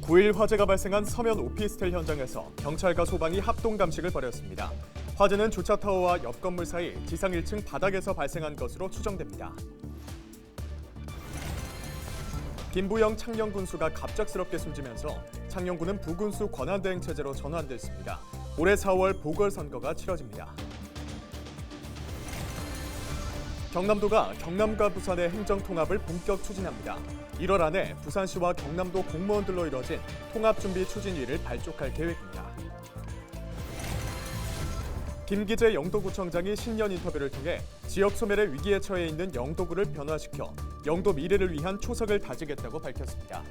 9일 화재가 발생한 서면 오피스텔 현장에서 경찰과 소방이 합동 감식을 벌였습니다. 화재는 주차타워와 옆 건물 사이 지상 1층 바닥에서 발생한 것으로 추정됩니다. 김부영 창녕군수가 갑작스럽게 숨지면서 창녕군은 부군수 권한대행 체제로 전환됐습니다. 올해 4월 보궐선거가 치러집니다. 경남도가 경남과 부산의 행정통합을 본격 추진합니다. 1월 안에 부산시와 경남도 공무원들로 이뤄진 통합준비 추진위를 발족할 계획입니다. 김기재 영도구청장이 신년 인터뷰를 통해 지역 소멸의 위기에 처해 있는 영도구를 변화시켜 영도 미래를 위한 초석을 다지겠다고 밝혔습니다.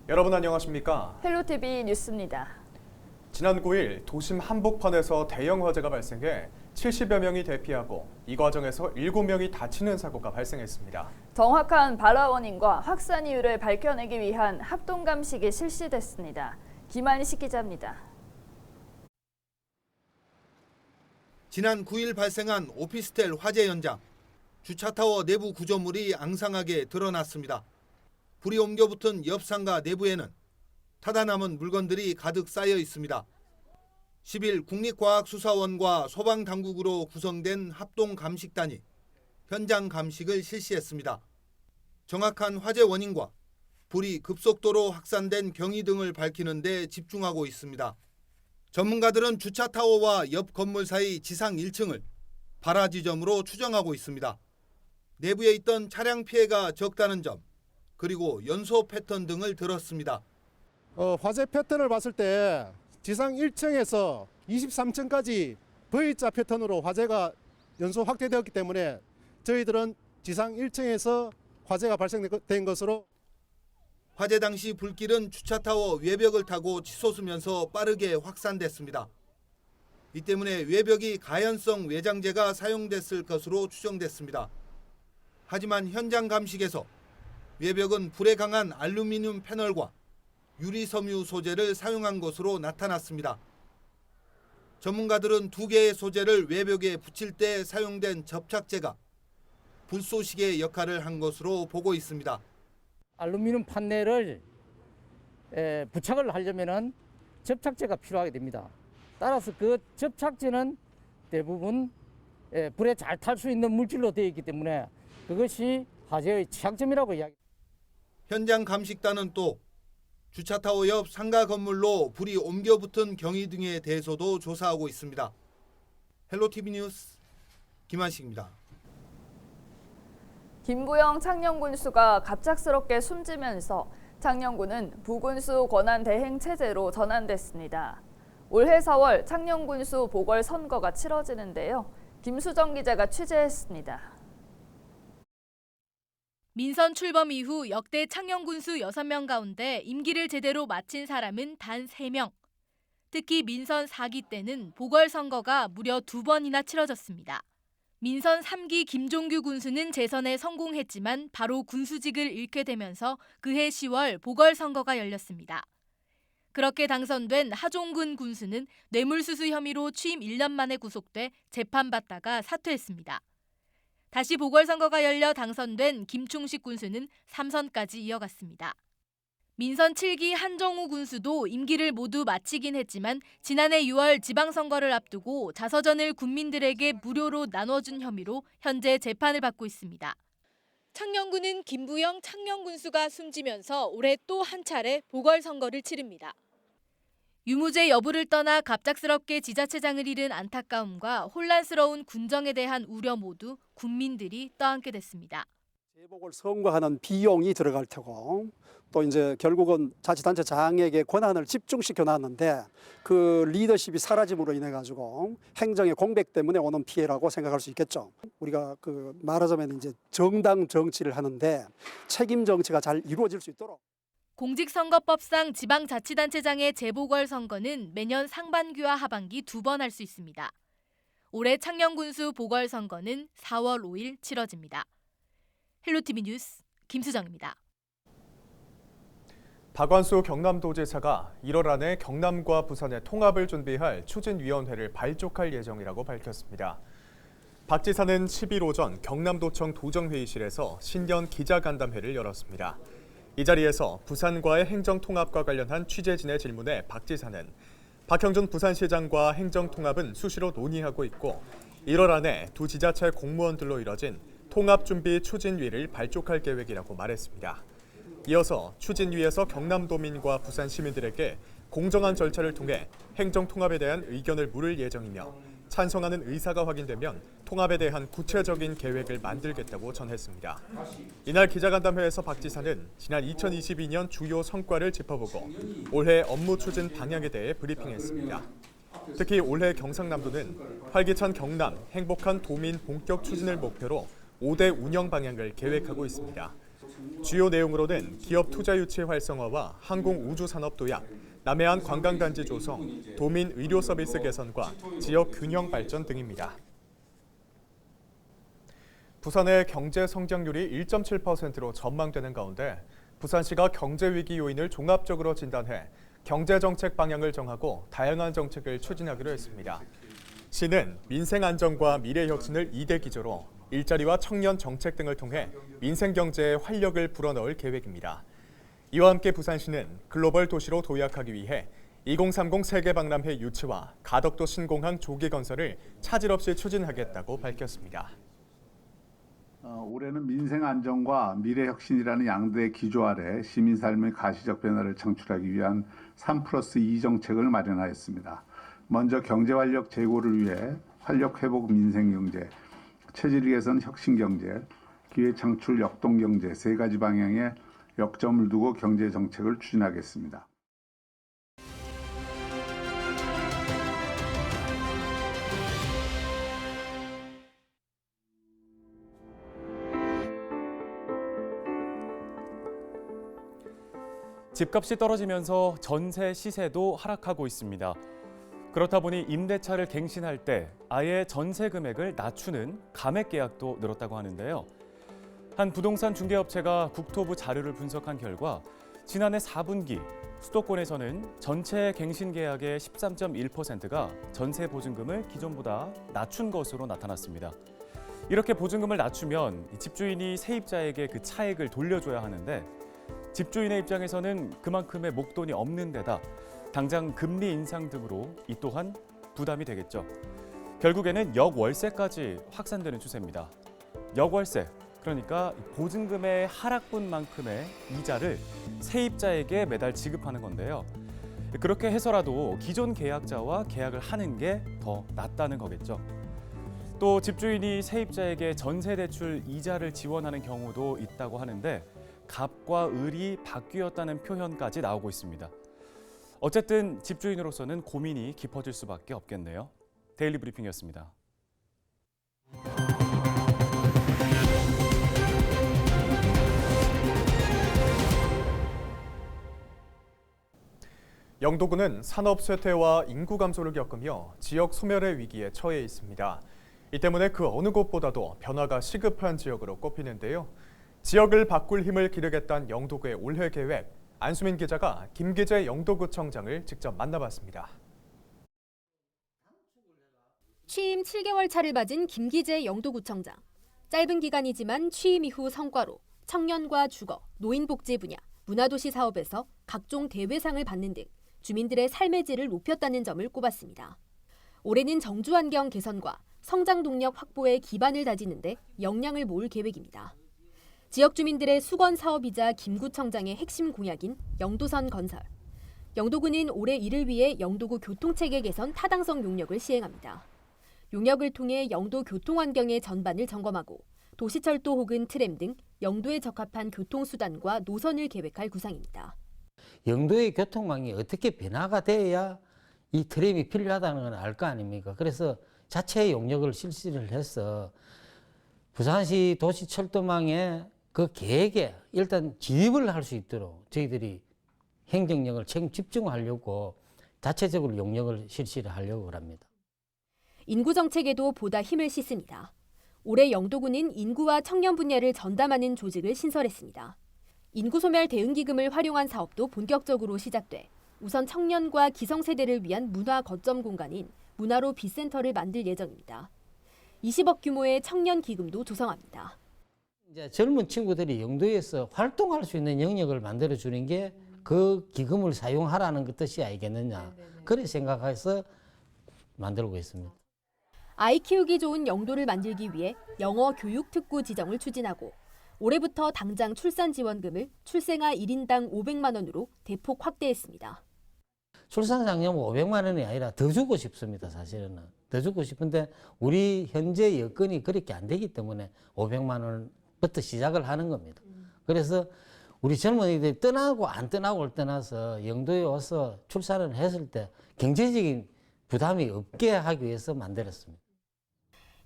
여러분 안녕하십니까? 헬로티비 뉴스입니다. 지난 9일 도심 한복판에서 대형 화재가 발생해 70여 명이 대피하고 이 과정에서 7명이 다치는 사고가 발생했습니다. 정확한 발화 원인과 확산 이유를 밝혀내기 위한 합동 감식이 실시됐습니다. 김한식 기자입니다. 지난 9일 발생한 오피스텔 화재 현장. 주차타워 내부 구조물이 앙상하게 드러났습니다. 불이 옮겨 붙은 옆 상가 내부에는 타다 남은 물건들이 가득 쌓여 있습니다. 10일 국립과학수사원과 소방당국으로 구성된 합동감식단이 현장 감식을 실시했습니다. 정확한 화재 원인과 불이 급속도로 확산된 경위 등을 밝히는 데 집중하고 있습니다. 전문가들은 주차타워와 옆 건물 사이 지상 1층을 발화 지점으로 추정하고 있습니다. 내부에 있던 차량 피해가 적다는 점, 그리고 연소 패턴 등을 들었습니다. 화재 패턴을 봤을 때 지상 1층에서 23층까지 V자 패턴으로 화재가 연소 확대되었기 때문에 저희들은 지상 1층에서 화재가 발생된 것으로. 화재 당시 불길은 주차타워 외벽을 타고 치솟으면서 빠르게 확산됐습니다. 이 때문에 외벽이 가연성 외장재가 사용됐을 것으로 추정됐습니다. 하지만 현장 감식에서 외벽은 불에 강한 알루미늄 패널과 유리섬유 소재를 사용한 것으로 나타났습니다. 전문가들은 2개의 소재를 외벽에 붙일 때 사용된 접착제가 불쏘시개 역할을 한 것으로 보고 있습니다. 알루미늄 판넬을 부착을 하려면 접착제가 필요하게 됩니다. 따라서 그 접착제는 대부분 불에 잘 탈 수 있는 물질로 되어 있기 때문에 그것이 화재의 취약점이라고 이야기합니다. 현장 감식단은 또 주차타워 옆 상가 건물로 불이 옮겨 붙은 경위 등에 대해서도 조사하고 있습니다. 헬로티비 뉴스 김한식입니다. 김부영 창녕군수가 갑작스럽게 숨지면서 창녕군은 부군수 권한 대행 체제로 전환됐습니다. 올해 4월 창녕군수 보궐선거가 치러지는데요. 김수정 기자가 취재했습니다. 민선 출범 이후 역대 창녕군수 6명 가운데 임기를 제대로 마친 사람은 단 3명. 특히 민선 4기 때는 보궐선거가 무려 2번이나 치러졌습니다. 민선 3기 김종규 군수는 재선에 성공했지만 바로 군수직을 잃게 되면서 그해 10월 보궐선거가 열렸습니다. 그렇게 당선된 하종근 군수는 뇌물수수 혐의로 취임 1년 만에 구속돼 재판받다가 사퇴했습니다. 다시 보궐선거가 열려 당선된 김충식 군수는 3선까지 이어갔습니다. 민선 7기 한정우 군수도 임기를 모두 마치긴 했지만 지난해 6월 지방선거를 앞두고 자서전을 국민들에게 무료로 나눠준 혐의로 현재 재판을 받고 있습니다. 창녕군은 김부영 창녕군수가 숨지면서 올해 또 한 차례 보궐선거를 치릅니다. 유무죄 여부를 떠나 갑작스럽게 지자체장을 잃은 안타까움과 혼란스러운 군정에 대한 우려 모두 국민들이 떠안게 됐습니다. 재보궐 선거하는 비용이 들어갈 테고 또 이제 결국은 자치단체장에게 권한을 집중시켜 놨는데 그 리더십이 사라짐으로 인해 가지고 행정의 공백 때문에 오는 피해라고 생각할 수 있겠죠. 우리가 말하자면 이제 정당 정치를 하는데 책임 정치가 잘 이루어질 수 있도록. 공직선거법상 지방자치단체장의 재보궐선거는 매년 상반기와 하반기 2번 할 수 있습니다. 올해 창녕군수 보궐선거는 4월 5일 치러집니다. 헬로티비 뉴스 김수정입니다. 박완수 경남도지사가 1월 안에 경남과 부산의 통합을 준비할 추진위원회를 발족할 예정이라고 밝혔습니다. 박 지사는 10일 오전 경남도청 도정회의실에서 신년 기자간담회를 열었습니다. 이 자리에서 부산과의 행정통합과 관련한 취재진의 질문에 박 지사는 박형준 부산시장과 행정통합은 수시로 논의하고 있고 1월 안에 두 지자체 공무원들로 이뤄진 통합준비 추진위를 발족할 계획이라고 말했습니다. 이어서 추진위에서 경남도민과 부산 시민들에게 공정한 절차를 통해 행정통합에 대한 의견을 물을 예정이며 찬성하는 의사가 확인되면 통합에 대한 구체적인 계획을 만들겠다고 전했습니다. 이날 기자간담회에서 박 지사는 지난 2022년 주요 성과를 짚어보고 올해 업무 추진 방향에 대해 브리핑했습니다. 특히 올해 경상남도는 활기찬 경남, 행복한 도민 본격 추진을 목표로 5대 운영 방향을 계획하고 있습니다. 주요 내용으로는 기업 투자 유치 활성화와 항공 우주 산업 도약, 남해안 관광단지 조성, 도민 의료 서비스 개선과 지역 균형 발전 등입니다. 부산의 경제 성장률이 1.7%로 전망되는 가운데 부산시가 경제 위기 요인을 종합적으로 진단해 경제 정책 방향을 정하고 다양한 정책을 추진하기로 했습니다. 시는 민생 안정과 미래 혁신을 2대 기조로 일자리와 청년 정책 등을 통해 민생 경제에 활력을 불어넣을 계획입니다. 이와 함께 부산시는 글로벌 도시로 도약하기 위해 2030 세계박람회 유치와 가덕도 신공항 조기 건설을 차질 없이 추진하겠다고 밝혔습니다. 올해는 민생 안정과 미래 혁신이라는 양대의 기조 아래 시민 삶의 가시적 변화를 창출하기 위한 3+2 정책을 마련하였습니다. 먼저 경제 활력 제고를 위해 활력 회복 민생 경제, 체질 개선 혁신 경제, 기회 창출 역동 경제 세 가지 방향에 역점을 두고 경제 정책을 추진하겠습니다. 집값이 떨어지면서 전세 시세도 하락하고 있습니다. 그렇다 보니 임대차를 갱신할 때 아예 전세 금액을 낮추는 감액 계약도 늘었다고 하는데요. 한 부동산 중개업체가 국토부 자료를 분석한 결과 지난해 4분기 수도권에서는 전체 갱신 계약의 13.1%가 전세 보증금을 기존보다 낮춘 것으로 나타났습니다. 이렇게 보증금을 낮추면 집주인이 세입자에게 그 차액을 돌려줘야 하는데 집주인의 입장에서는 그만큼의 목돈이 없는 데다 당장 금리 인상 등으로 이 또한 부담이 되겠죠. 결국에는 역월세까지 확산되는 추세입니다. 역월세, 그러니까 보증금의 하락분만큼의 이자를 세입자에게 매달 지급하는 건데요. 그렇게 해서라도 기존 계약자와 계약을 하는 게 더 낫다는 거겠죠. 또 집주인이 세입자에게 전세대출 이자를 지원하는 경우도 있다고 하는데 갑과 을이 바뀌었다는 표현까지 나오고 있습니다. 어쨌든 집주인으로서는 고민이 깊어질 수밖에 없겠네요. 데일리 브리핑이었습니다. 영도군은 산업 쇠퇴와 인구 감소를 겪으며 지역 소멸의 위기에 처해 있습니다. 이 때문에 그 어느 곳보다도 변화가 시급한 지역으로 꼽히는데요. 지역을 바꿀 힘을 기르겠다는 영도구의 올해 계획, 안수민 기자가 김기재 영도구청장을 직접 만나봤습니다. 취임 7개월 차를 맞은 김기재 영도구청장. 짧은 기간이지만 취임 이후 성과로 청년과 주거, 노인복지 분야, 문화도시 사업에서 각종 대회상을 받는 등 주민들의 삶의 질을 높였다는 점을 꼽았습니다. 올해는 정주환경 개선과 성장 동력 확보에 기반을 다지는 데 역량을 모을 계획입니다. 지역 주민들의 수건 사업이자 김 구청장의 핵심 공약인 영도선 건설. 영도구는 올해 이를 위해 영도구 교통체계 개선 타당성 용역을 시행합니다. 용역을 통해 영도 교통 환경의 전반을 점검하고 도시철도 혹은 트램 등 영도에 적합한 교통수단과 노선을 계획할 구상입니다. 영도의 교통망이 어떻게 변화가 돼야 이 트램이 필요하다는 건 알 거 아닙니까? 그래서 자체 용역을 실시를 해서 부산시 도시철도망에 그 계획에 일단 지입을 할 수 있도록 저희들이 행정력을 집중하려고 자체적으로 용역을 실시를 하려고 합니다. 인구 정책에도 보다 힘을 싣습니다. 올해 영도구는 인구와 청년 분야를 전담하는 조직을 신설했습니다. 인구소멸 대응기금을 활용한 사업도 본격적으로 시작돼 우선 청년과 기성세대를 위한 문화 거점 공간인 문화로 빚센터를 만들 예정입니다. 20억 규모의 청년 기금도 조성합니다. 이제 젊은 친구들이 영도에서 활동할 수 있는 영역을 만들어 주는 게 그 기금을 사용하라는 그 뜻이 아니겠느냐. 그렇게 생각해서 만들고 있습니다. 아이 키우기 좋은 영도를 만들기 위해 영어 교육 특구 지정을 추진하고 올해부터 당장 출산 지원금을 출생아 1인당 500만 원으로 대폭 확대했습니다. 출산장려금 500만 원이 아니라 더 주고 싶습니다. 사실은. 더 주고 싶은데 우리 현재 여건이 그렇게 안 되기 때문에 500만 원부터 시작을 하는 겁니다. 그래서 우리 젊은이들이 떠나고 안 떠나고를 떠나서 영도에 와서 출산을 했을 때 경제적인 부담이 없게 하기 위해서 만들었습니다.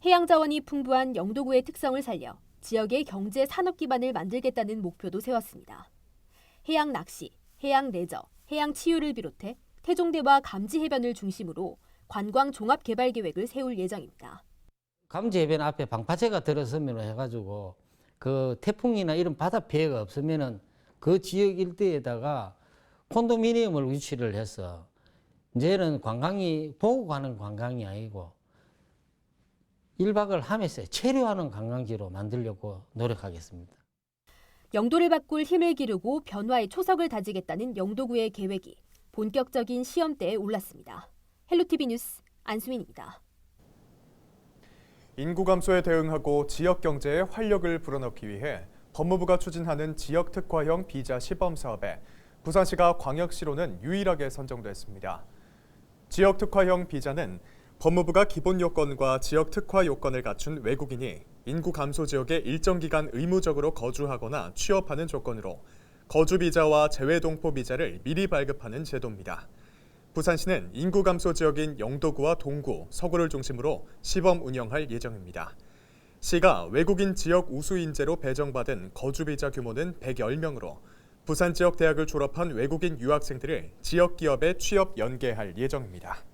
해양 자원이 풍부한 영도구의 특성을 살려 지역의 경제 산업 기반을 만들겠다는 목표도 세웠습니다. 해양 낚시, 해양 레저, 해양 치유를 비롯해 태종대와 감지 해변을 중심으로 관광 종합 개발 계획을 세울 예정입니다. 감지 해변 앞에 방파제가 들어서면 해가지고 그 태풍이나 이런 바다 피해가 없으면은 그 지역 일대에다가 콘도미니엄을 유치를 해서 이제는 관광이 보고 가는 관광이 아니고 1박을 하면서 체류하는 관광지로 만들려고 노력하겠습니다. 영도를 바꿀 힘을 기르고 변화의 초석을 다지겠다는 영도구의 계획이 본격적인 시험대에 올랐습니다. 헬로티비 뉴스 안수민입니다. 인구 감소에 대응하고 지역 경제에 활력을 불어넣기 위해 법무부가 추진하는 지역 특화형 비자 시범 사업에 부산시가 광역시로는 유일하게 선정됐습니다. 지역 특화형 비자는 법무부가 기본 요건과 지역 특화 요건을 갖춘 외국인이 인구 감소 지역에 일정 기간 의무적으로 거주하거나 취업하는 조건으로 거주 비자와 재외 동포 비자를 미리 발급하는 제도입니다. 부산시는 인구 감소 지역인 영도구와 동구, 서구를 중심으로 시범 운영할 예정입니다. 시가 외국인 지역 우수 인재로 배정받은 거주 비자 규모는 110명으로 부산 지역 대학을 졸업한 외국인 유학생들을 지역 기업에 취업 연계할 예정입니다.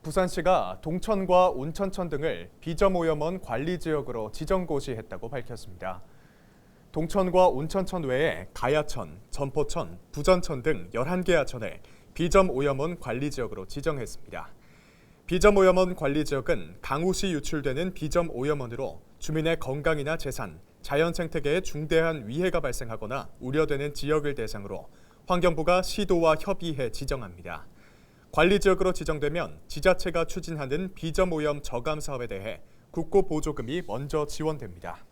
부산시가 동천과 온천천 등을 비점오염원 관리지역으로 지정고시했다고 밝혔습니다. 동천과 온천천 외에 가야천, 전포천, 부전천 등 11개 하천을 비점오염원 관리지역으로 지정했습니다. 비점오염원 관리지역은 강우시 유출되는 비점오염원으로 주민의 건강이나 재산, 자연생태계에 중대한 위해가 발생하거나 우려되는 지역을 대상으로 환경부가 시도와 협의해 지정합니다. 관리지역으로 지정되면 지자체가 추진하는 비점오염 저감 사업에 대해 국고보조금이 먼저 지원됩니다.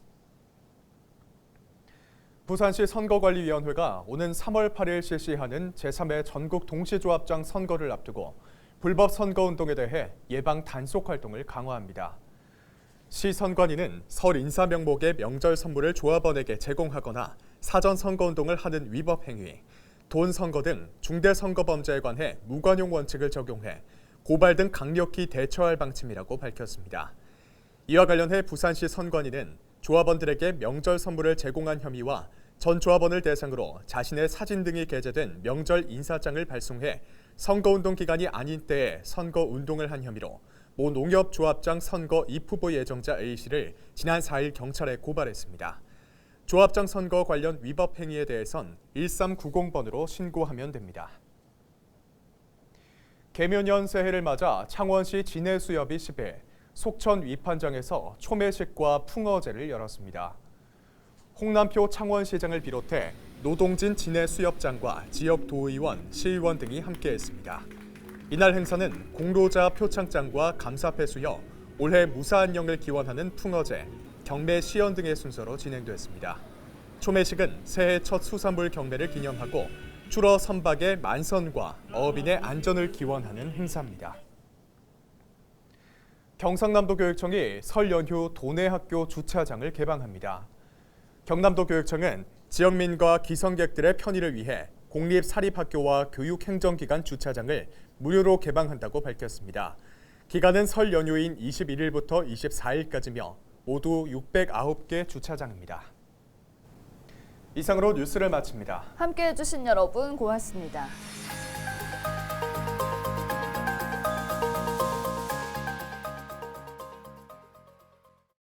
부산시 선거관리위원회가 오는 3월 8일 실시하는 제3회 전국 동시조합장 선거를 앞두고 불법 선거운동에 대해 예방 단속 활동을 강화합니다. 시 선관위는 설 인사 명목의 명절 선물을 조합원에게 제공하거나 사전 선거운동을 하는 위법 행위, 돈 선거 등 중대 선거범죄에 관해 무관용 원칙을 적용해 고발 등 강력히 대처할 방침이라고 밝혔습니다. 이와 관련해 부산시 선관위는 조합원들에게 명절 선물을 제공한 혐의와 전 조합원을 대상으로 자신의 사진 등이 게재된 명절 인사장을 발송해 선거운동 기간이 아닌 때에 선거운동을 한 혐의로 모 농협조합장 선거 입후보 예정자 A씨를 지난 4일 경찰에 고발했습니다. 조합장 선거 관련 위법 행위에 대해선 1390번으로 신고하면 됩니다. 개묘년 새해를 맞아 창원시 진해수협이 10일 속천 위판장에서 초매식과 풍어제를 열었습니다. 홍남표 창원시장을 비롯해 노동진 진해수협장과 지역 도의원, 시의원 등이 함께했습니다. 이날 행사는 공로자 표창장과 감사패수여 올해 무사한 영을 기원하는 풍어제, 경매 시연 등의 순서로 진행됐습니다. 초매식은 새해 첫 수산물 경매를 기념하고 추러 선박의 만선과 어업인의 안전을 기원하는 행사입니다. 경상남도교육청이 설 연휴 도내 학교 주차장을 개방합니다. 경남도교육청은 지역민과 기성객들의 편의를 위해 공립사립학교와 교육행정기관 주차장을 무료로 개방한다고 밝혔습니다. 기간은 설 연휴인 21일부터 24일까지며 모두 609개 주차장입니다. 이상으로 뉴스를 마칩니다. 함께해 주신 여러분 고맙습니다.